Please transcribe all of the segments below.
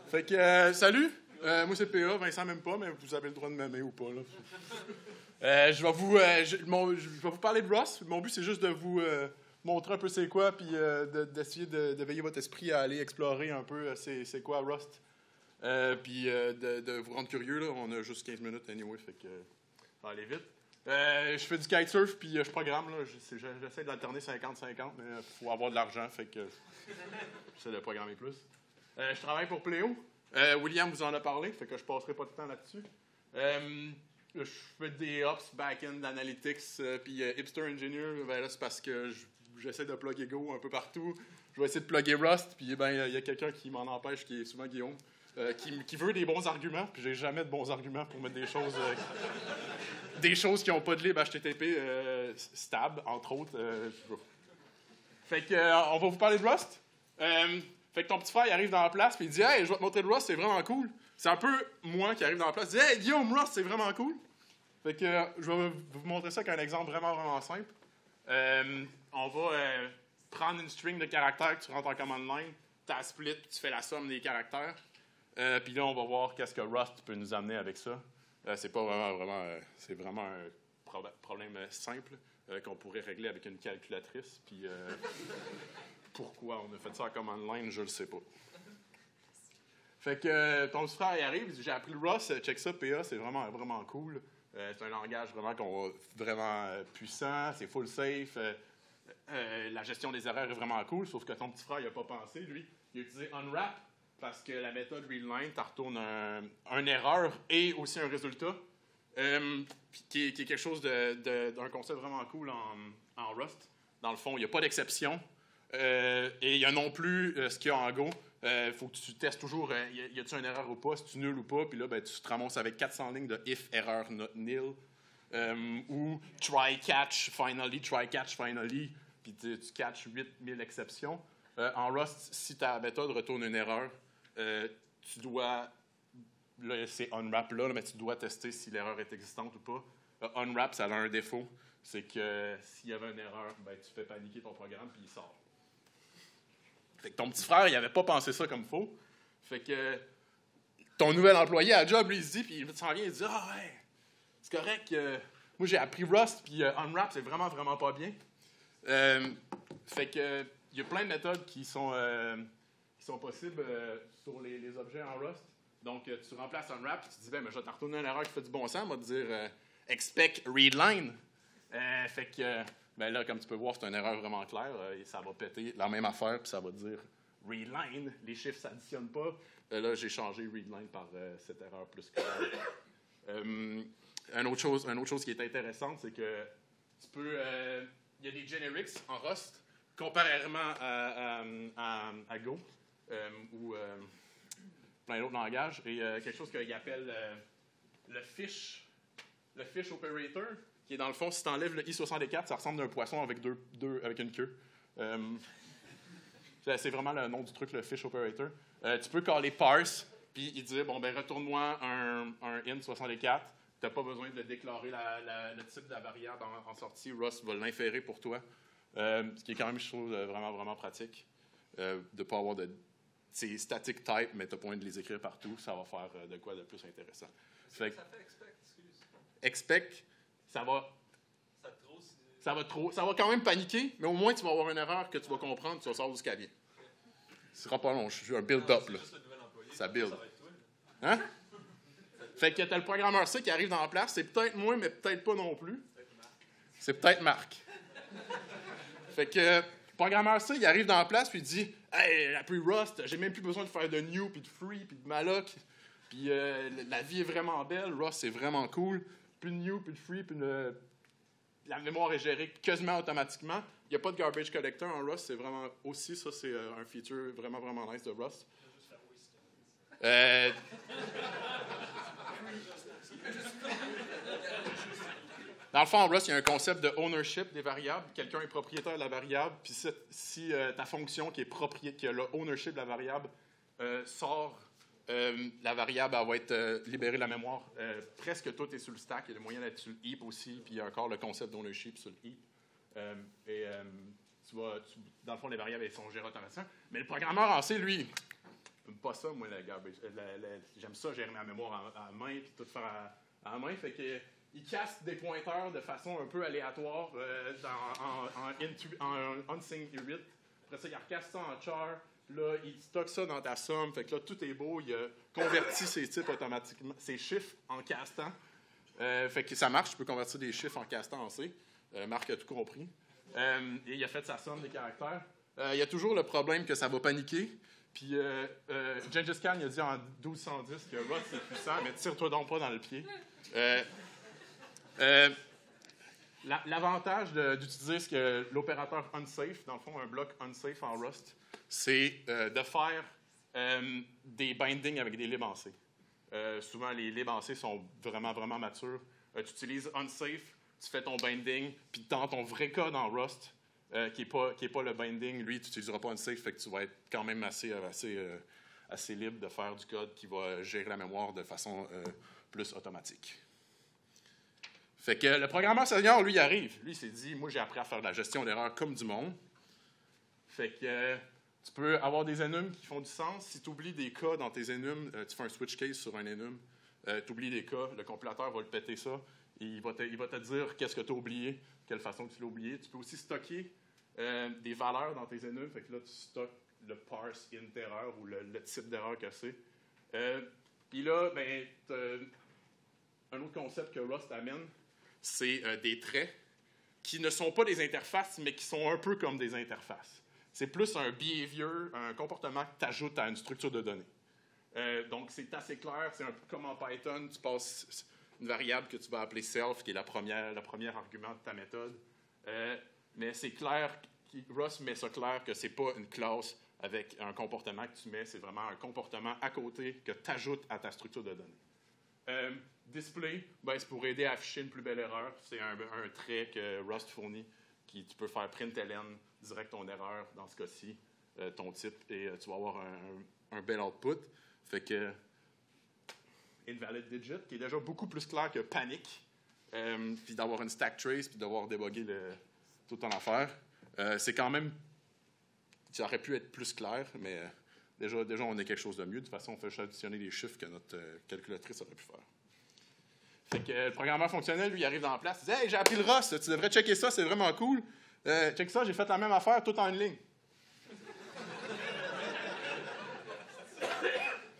Fait que, salut, moi c'est PA, Vincent même pas, mais vous avez le droit de m'aimer ou pas. Là. Je vais vous parler de Rust. Mon but c'est juste de vous montrer un peu c'est quoi, puis d'essayer de veiller votre esprit à aller explorer un peu c'est quoi Rust. Puis de vous rendre curieux, là. On a juste 15 minutes anyway, fait que ça va aller vite. Je fais du kitesurf, puis je programme. Là. J'essaie d'alterner 50-50, mais il faut avoir de l'argent, fait que j'essaie de programmer plus. Je travaille pour Pléo. William vous en a parlé, fait que je passerai pas de temps là-dessus. Je fais des ops, back-end, analytics, puis hipster engineer, ben là, c'est parce que j'essaie de plugger Go un peu partout. Je vais essayer de plugger Rust, puis ben il y a quelqu'un qui m'en empêche, qui est souvent Guillaume, qui veut des bons arguments, puis j'ai jamais de bons arguments pour mettre des choses qui n'ont pas de lib HTTP stable, entre autres. Fait que on va vous parler de Rust. Fait que ton petit frère il arrive dans la place puis il dit « Hey, je vais te montrer le Rust, c'est vraiment cool. » C'est un peu moi qui arrive dans la place et dit « Hey, Guillaume, Rust, c'est vraiment cool. » Fait que je vais vous montrer ça avec un exemple vraiment, vraiment simple. On va prendre une string de caractères que tu rentres en command line, tu as split, puis tu fais la somme des caractères. Puis là, on va voir qu'est-ce que Rust peut nous amener avec ça. C'est pas c'est vraiment un problème simple qu'on pourrait régler avec une calculatrice. Puis pourquoi on a fait ça en command line, je le sais pas. Fait que ton petit frère il arrive, il dit, j'ai appris le Rust, check ça, PA, c'est vraiment, vraiment cool. C'est un langage vraiment puissant, c'est full safe. La gestion des erreurs est vraiment cool, sauf que ton petit frère il a pas pensé, lui. Il a utilisé unwrap parce que la méthode readline, tu retournes une erreur et aussi un résultat, qui est quelque chose d'un concept vraiment cool en Rust. Dans le fond, il n'y a pas d'exception. Et il y a non plus ce qu'il y a en Go. Il faut que tu testes toujours, y a-t-il une erreur ou pas, si tu nul ou pas, puis là, ben, tu te ramasses avec 400 lignes de if, erreur, not nil, ou try, catch, finally, puis tu catches 8000 exceptions. En Rust, si ta méthode retourne une erreur, tu dois, là c'est unwrap là, mais tu dois tester si l'erreur est existante ou pas. Unwrap, ça a un défaut, c'est que s'il y avait une erreur, ben, tu fais paniquer ton programme, puis il sort. Fait que ton petit frère, il n'avait pas pensé ça comme faux. Fait que ton nouvel employé à job, lui, il se dit, puis il s'en vient, il dit « Ah ouais, c'est correct, moi j'ai appris Rust, puis Unwrap, c'est vraiment, vraiment pas bien. » Fait que il y a plein de méthodes qui sont possibles sur les objets en Rust. Donc, tu remplaces Unwrap, puis tu dis « Ben, je vais te retourner une erreur qui fait du bon sens, on va te dire expect readline. » Fait que... ben là, comme tu peux voir, c'est une erreur vraiment claire. Et ça va péter la même affaire, puis ça va dire readline. Les chiffres ne s'additionnent pas. Là, j'ai changé readline par cette erreur plus claire. Une autre chose qui est intéressante, c'est que tu peux... il y a des generics en Rust, comparément à Go ou plein d'autres langages. Et quelque chose qu'ils appellent le fish operator, qui est dans le fond, si tu enlèves le I64, ça ressemble à un poisson avec avec une queue. C'est vraiment le nom du truc, le fish operator. Tu peux caller parse, puis il dit, bon, ben retourne-moi un int 64. Tu n'as pas besoin de déclarer le type de la variable en sortie. Rust va l'inférer pour toi. Ce qui est quand même une chose vraiment, vraiment pratique. De ne pas avoir c'est static type, mais tu as besoin de les écrire partout. Ça va faire de quoi de plus intéressant. Ça fait expect, excuse. Expect, ça va quand même paniquer, mais au moins tu vas avoir une erreur que tu vas comprendre, tu vas savoir d'où ça vient. Ce sera pas long, je suis un build-up là. Ça build. Hein? Fait que t'as le programmeur C qui arrive dans la place, c'est peut-être moi, mais peut-être pas non plus. C'est peut-être Marc. Fait que le programmeur C, il arrive dans la place puis il dit « Hey, j'ai appris Rust, j'ai même plus besoin de faire de new, puis de free, puis de malloc. Puis la vie est vraiment belle, Rust c'est vraiment cool. Plus de new, plus de free, puis la mémoire est gérée quasiment automatiquement. Il n'y a pas de garbage collector en Rust, c'est vraiment aussi, ça c'est un feature vraiment, vraiment nice de Rust. Dans le fond, en Rust, il y a un concept de ownership des variables. Quelqu'un est propriétaire de la variable, puis si ta fonction qui a le ownership de la variable sort, la variable elle va être libérée de la mémoire. Presque tout est sur le stack. Il y a le moyen d'être sur le heap aussi, puis il y a encore le concept d'ownership sur le heap. dans le fond, les variables elles sont gérées automatiquement. Mais le programmeur en C, lui, j'aime pas ça, moi, j'aime ça, gérer ma mémoire à main, puis tout faire à main. Fait que il casse des pointeurs de façon un peu aléatoire en unsigned init. Après ça, il recasse ça en char. Là, il stocke ça dans ta somme. Fait que là, tout est beau. Il a converti ses types automatiquement, ses chiffres en castant. Fait que ça marche. Tu peux convertir des chiffres en castant en C. Marc a tout compris. Et il a fait sa somme des caractères. Il y a toujours le problème que ça va paniquer. Puis Gengis Khan il a dit en 1210 que Rust c'est puissant, mais tire-toi donc pas dans le pied. L'avantage d'utiliser l'opérateur unsafe, dans le fond, un bloc unsafe en Rust, c'est de faire des bindings avec des libs en C. Souvent, les libs en C sont vraiment, vraiment matures. Tu utilises unsafe, tu fais ton binding, puis dans ton vrai code en Rust, qui est pas le binding, lui, tu n'utiliseras pas unsafe, fait que tu vas être quand même assez libre de faire du code qui va gérer la mémoire de façon plus automatique. Fait que le programmeur senior, lui, il arrive. Lui, il s'est dit, moi, j'ai appris à faire de la gestion d'erreurs comme du monde. Fait que tu peux avoir des enums qui font du sens. Si tu oublies des cas dans tes enums, tu fais un switch case sur un enum, tu oublies des cas, le compilateur va le péter ça, et il va te dire qu'est-ce que tu as oublié, quelle façon tu l'as oublié. Tu peux aussi stocker des valeurs dans tes enums. Fait que là, tu stockes le parse int erreur ou le type d'erreur que c'est. Puis là, ben, un autre concept que Rust amène, c'est des traits qui ne sont pas des interfaces, mais qui sont un peu comme des interfaces. C'est plus un behavior, un comportement que tu ajoutes à une structure de données. Donc, c'est assez clair. C'est un peu comme en Python, tu passes une variable que tu vas appeler self, qui est le premier argument de ta méthode. Mais c'est clair, Rust met ça clair que ce n'est pas une classe avec un comportement que tu mets, c'est vraiment un comportement à côté que tu ajoutes à ta structure de données. Display, ben, c'est pour aider à afficher une plus belle erreur. C'est un trait que Rust fournit, tu peux faire println direct ton erreur, dans ce cas-ci, ton type, et tu vas avoir un bel output. Fait que invalid digit, qui est déjà beaucoup plus clair que panic, puis d'avoir une stack trace, puis d'avoir débogué toute ton affaire. C'est quand même, ça aurait pu être plus clair, mais déjà on a quelque chose de mieux. De toute façon, on fait juste additionner les chiffres que notre calculatrice aurait pu faire. Fait que le programmeur fonctionnel, lui, il arrive dans la place, il dit « Hey, j'ai appris le Rust, tu devrais checker ça, c'est vraiment cool. Check ça, j'ai fait la même affaire, tout en une ligne. »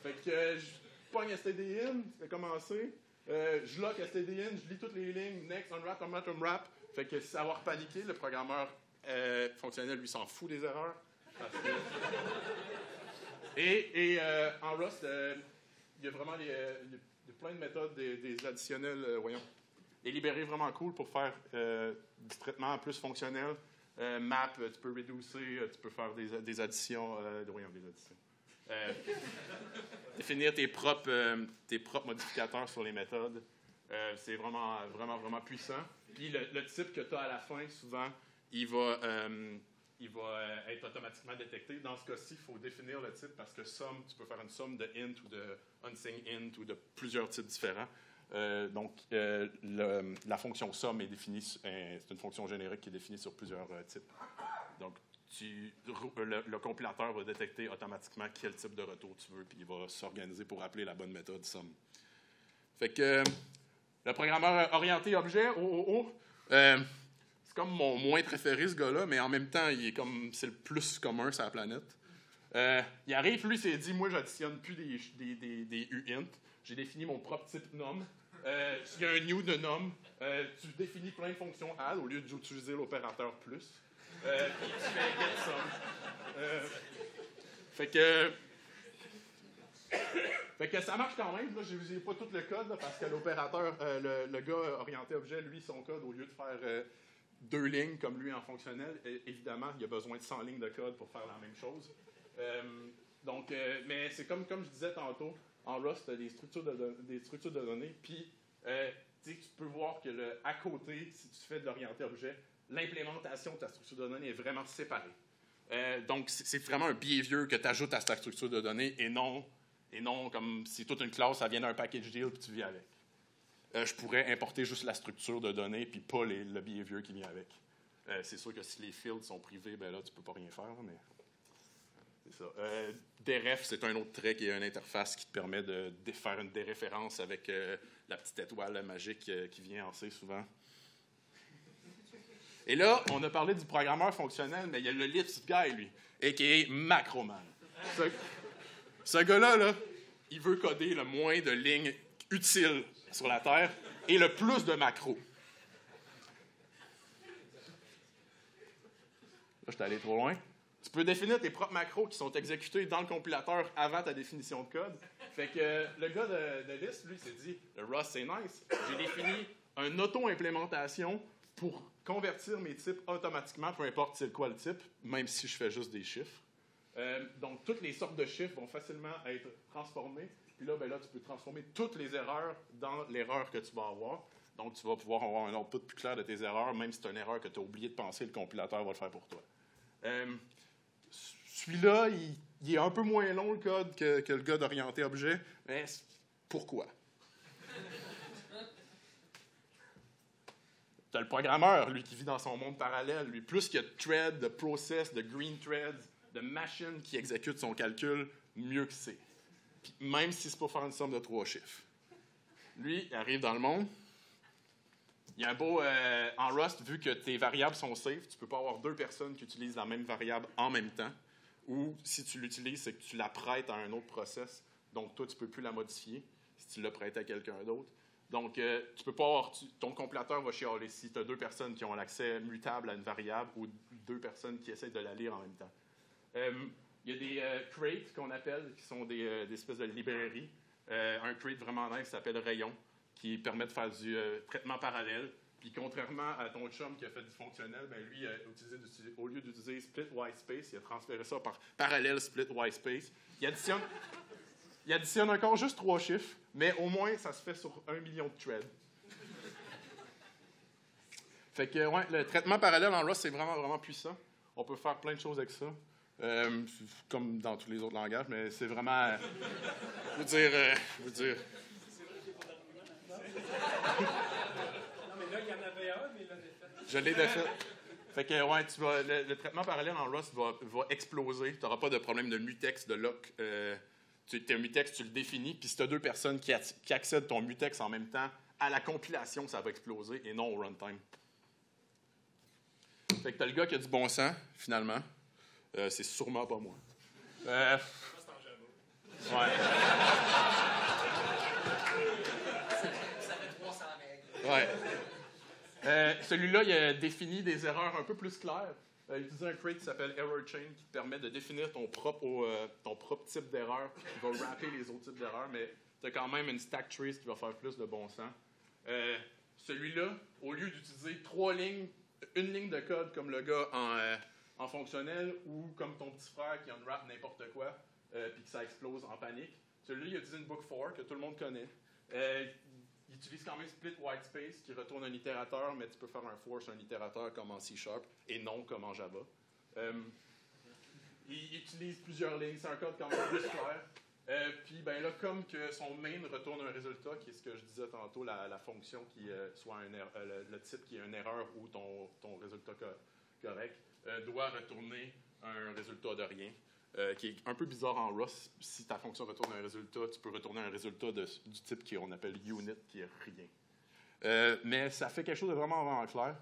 Fait que je pogne stdin, ça fait commencer. Je lock stdin, je lis toutes les lignes, next, unwrap. Fait que si avoir paniqué, le programmeur fonctionnel, lui, s'en fout des erreurs. Et en Rust, il y a vraiment il y a plein de méthodes, des additionnels, des libérés vraiment cool pour faire du traitement plus fonctionnel. Map, tu peux réducer, tu peux faire des additions. Définir tes propres modificateurs sur les méthodes. C'est vraiment, vraiment, vraiment puissant. Puis le type que tu as à la fin, souvent, il va être automatiquement détecté. Dans ce cas-ci, il faut définir le type parce que somme, tu peux faire une somme de int ou de unsigned int ou de plusieurs types différents. Donc, la fonction somme est définie, c'est une fonction générique qui est définie sur plusieurs types. Donc, le compilateur va détecter automatiquement quel type de retour tu veux, puis il va s'organiser pour appeler la bonne méthode somme. Fait que le programmeur orienté objet, c'est comme mon moins préféré, ce gars-là, mais en même temps, c'est le plus commun sur la planète. Il arrive, lui, s'est dit, moi, j'additionne plus des uint. J'ai défini mon propre type num. S'il y a un new de num, tu définis plein de fonctions add au lieu d'utiliser l'opérateur plus. Puis tu fais get sum. Fait que ça marche quand même. Là, je n'ai pas tout le code là, parce que l'opérateur, le gars orienté objet, lui, son code, au lieu de faire 2 lignes comme lui en fonctionnel, évidemment, il a besoin de 100 lignes de code pour faire la même chose. Mais c'est comme je disais tantôt, en Rust, tu as des structures de données, puis tu peux voir que à côté, si tu fais de l'orienté objet, l'implémentation de ta structure de données est vraiment séparée. Donc, c'est vraiment un behavior que tu ajoutes à ta structure de données et non comme si toute une classe, ça vient d'un package deal puis tu vis avec. Je pourrais importer juste la structure de données puis pas le behavior qui vient avec. C'est sûr que si les fields sont privés, ben là, tu peux pas rien faire, mais c'est ça. Deref, c'est un autre trait qui est une interface qui te permet de faire une déréférence avec la petite étoile magique qui vient en C souvent. Et là, on a parlé du programmeur fonctionnel, mais il y a le Lisp guy, lui, et qui est Macroman. Ce gars-là, là, il veut coder le moins de lignes utiles sur la Terre et le plus de macros. Là, je suis allé trop loin. Tu peux définir tes propres macros qui sont exécutés dans le compilateur avant ta définition de code. Fait que le gars de Lisp, lui, s'est dit, le Rust, c'est nice. J'ai défini une auto-implémentation pour convertir mes types automatiquement, peu importe c'est quoi le type, même si je fais juste des chiffres. Donc, toutes les sortes de chiffres vont facilement être transformées. Puis là, ben là, tu peux transformer toutes les erreurs dans l'erreur que tu vas avoir. Donc, tu vas pouvoir avoir un output plus clair de tes erreurs, même si c'est une erreur que tu as oublié de penser, le compilateur va le faire pour toi. Celui-là, il est un peu moins long, le code, que le gars d'orienté objet. Mais pourquoi? Tu as le programmeur, lui, qui vit dans son monde parallèle. Lui, plus qu'il y a de threads, de process, de green threads, de machines qui exécutent son calcul, mieux que c'est. Puis même si c'est pour faire une somme de 3 chiffres. Lui, il arrive dans le monde. Il y a un beau... en Rust, vu que tes variables sont safe, tu ne peux pas avoir 2 personnes qui utilisent la même variable en même temps. Ou si tu l'utilises, c'est que tu la prêtes à un autre process. Donc, toi, tu ne peux plus la modifier si tu l'as prêté à quelqu'un d'autre. Donc, tu peux pas avoir... ton compilateur va chialer si tu as 2 personnes qui ont l'accès mutable à une variable ou 2 personnes qui essaient de la lire en même temps. Il y a des crates qu'on appelle, qui sont des espèces de librairies. Un crate vraiment nice qui s'appelle Rayon, qui permet de faire du traitement parallèle. Puis contrairement à ton chum qui a fait du fonctionnel, ben lui, au lieu d'utiliser split whitespace, il a transféré ça par parallèle split whitespace. Il additionne encore juste 3 chiffres, mais au moins, ça se fait sur 1 million de threads. Fait que, ouais, le traitement parallèle en Rust, c'est vraiment, vraiment puissant. On peut faire plein de choses avec ça. Comme dans tous les autres langages, mais c'est vraiment... je veux dire... C'est vrai qu'il n'y a pas d'argument. Non, mais là, il y en avait un, mais il l'a défait. Je l'ai défait. Fait que, ouais, le traitement parallèle en Rust va exploser. Tu n'auras pas de problème de mutex, de lock. Tes mutex, tu le définis, puis si tu as 2 personnes qui accèdent ton mutex en même temps, à la compilation, ça va exploser, et non au runtime. Fait que tu as le gars qui a du bon sens, finalement. C'est sûrement pas moi. Moi, c'est en Java. Ouais. Ça fait 300 règles. Ouais. Celui-là, il a défini des erreurs un peu plus claires. Il utilise un crate qui s'appelle Error Chain qui te permet de définir ton propre type d'erreur qui va wrapper les autres types d'erreurs, mais tu as quand même une stack trace qui va faire plus de bon sens. Celui-là, au lieu d'utiliser 3 lignes, une ligne de code comme le gars en fonctionnel ou comme ton petit frère qui unwrap n'importe quoi puis que ça explose en panique, celui-là, il utilise une book for que tout le monde connaît. Il utilise quand même split whitespace qui retourne un itérateur, mais tu peux faire un for sur un itérateur comme en C# et non comme en Java. Il utilise plusieurs lignes, c'est un code quand même plus clair. Puis ben là, comme que son main retourne un résultat, qui est ce que je disais tantôt, la fonction qui soit le type qui est une erreur ou ton résultat correct, doit retourner un résultat de rien. Qui est un peu bizarre en Rust. Si ta fonction retourne un résultat, tu peux retourner un résultat du type qu'on appelle unit, qui est rien. Mais ça fait quelque chose de vraiment, vraiment clair.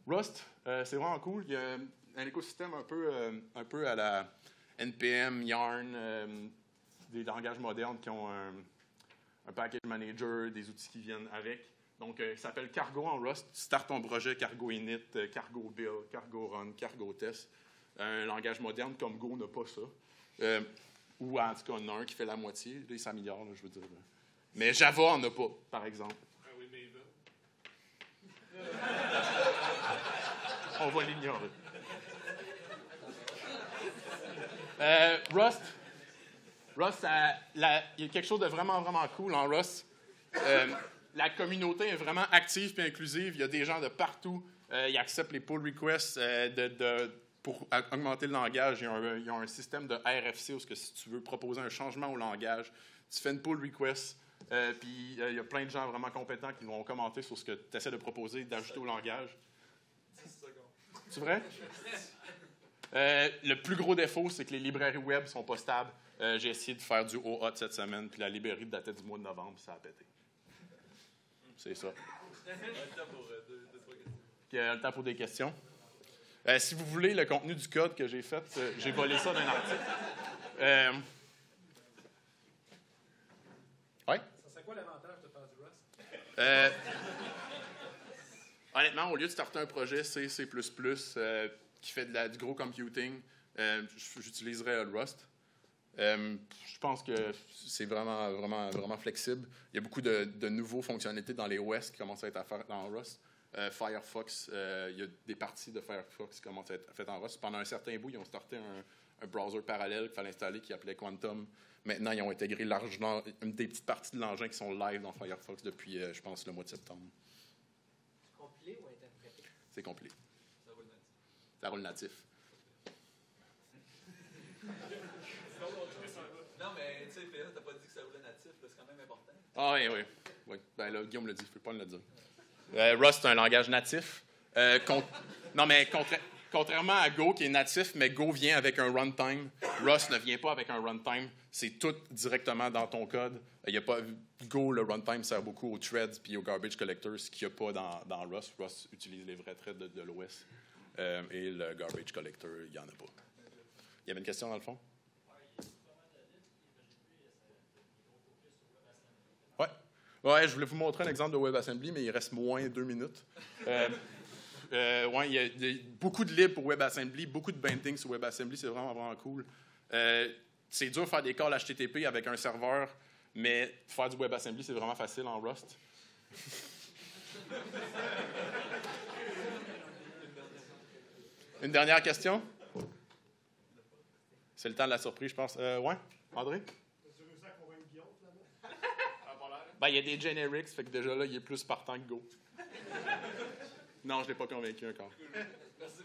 Rust, c'est vraiment cool. Il y a un écosystème un peu à la NPM, Yarn, des langages modernes qui ont un package manager, des outils qui viennent avec. Donc, il s'appelle Cargo en Rust. Tu startes ton projet Cargo Init, Cargo Build, Cargo Run, Cargo Test. Un langage moderne comme Go n'a pas ça. Ou en tout cas, on en a un qui fait la moitié. Là, il s'améliore, je veux dire. Mais Java en a pas, par exemple. Ah oui, mais il va. On va l'ignorer. Rust, il y a quelque chose de vraiment, vraiment cool en Rust. La communauté est vraiment active et inclusive. Il y a des gens de partout. Ils acceptent les pull requests pour augmenter le langage. Il y a un système de RFC où si tu veux proposer un changement au langage, tu fais une pull request, Puis il y a plein de gens vraiment compétents qui vont commenter sur ce que tu essaies de proposer, d'ajouter au langage. 10 secondes. C'est vrai? Le plus gros défaut, c'est que les librairies web sont pas stables. J'ai essayé de faire du OAuth cette semaine, puis la librairie datait du mois de novembre, ça a pété. C'est ça. Le temps pour des questions. Si vous voulez le contenu du code que j'ai fait, j'ai volé ça d'un article. Oui? Ça serait quoi l'avantage de faire du Rust? Honnêtement, au lieu de starter un projet C, C++, qui fait du gros computing, j'utiliserais le Rust. Je pense que c'est vraiment flexible. Il y a beaucoup de nouveaux fonctionnalités dans les OS qui commencent à être faites dans Rust. Firefox, il y a des parties de Firefox qui commencent à être faites en Rust. Pendant un certain bout, ils ont starté un browser parallèle qu'il fallait installer qui s'appelait Quantum. Maintenant, ils ont intégré une des petites parties de l'engin qui sont live dans Firefox depuis, je pense, le mois de septembre. Compilé ou interprété? C'est compilé. Ça roule natif. Ça roule natif. Non, mais tu sais, PA, t'as pas dit que ça roulait natif, là, c'est quand même important. Ah oui. Ben là, Guillaume l'a dit, je ne peux pas le dire. Rust, c'est un langage natif. Non, mais contrairement à Go, qui est natif, mais Go vient avec un runtime, Rust ne vient pas avec un runtime. C'est tout directement dans ton code. Il y a pas, Go, le runtime sert beaucoup aux threads puis aux garbage collectors, ce qu'il n'y a pas dans Rust. Rust utilise les vrais threads de l'OS. Et le garbage collector, il n'y en a pas. Il y avait une question dans le fond? Ouais, je voulais vous montrer un exemple de WebAssembly, mais il reste moins de 2 minutes. Il y a beaucoup de libres pour WebAssembly, beaucoup de bindings sur WebAssembly, c'est vraiment cool. C'est dur de faire des calls HTTP avec un serveur, mais faire du WebAssembly, c'est vraiment facile en Rust. Une dernière question? C'est le temps de la surprise, je pense. Ouais, André? Ben, il y a des generics, fait que déjà là, il est plus partant que Go. Non, je ne l'ai pas convaincu encore. Merci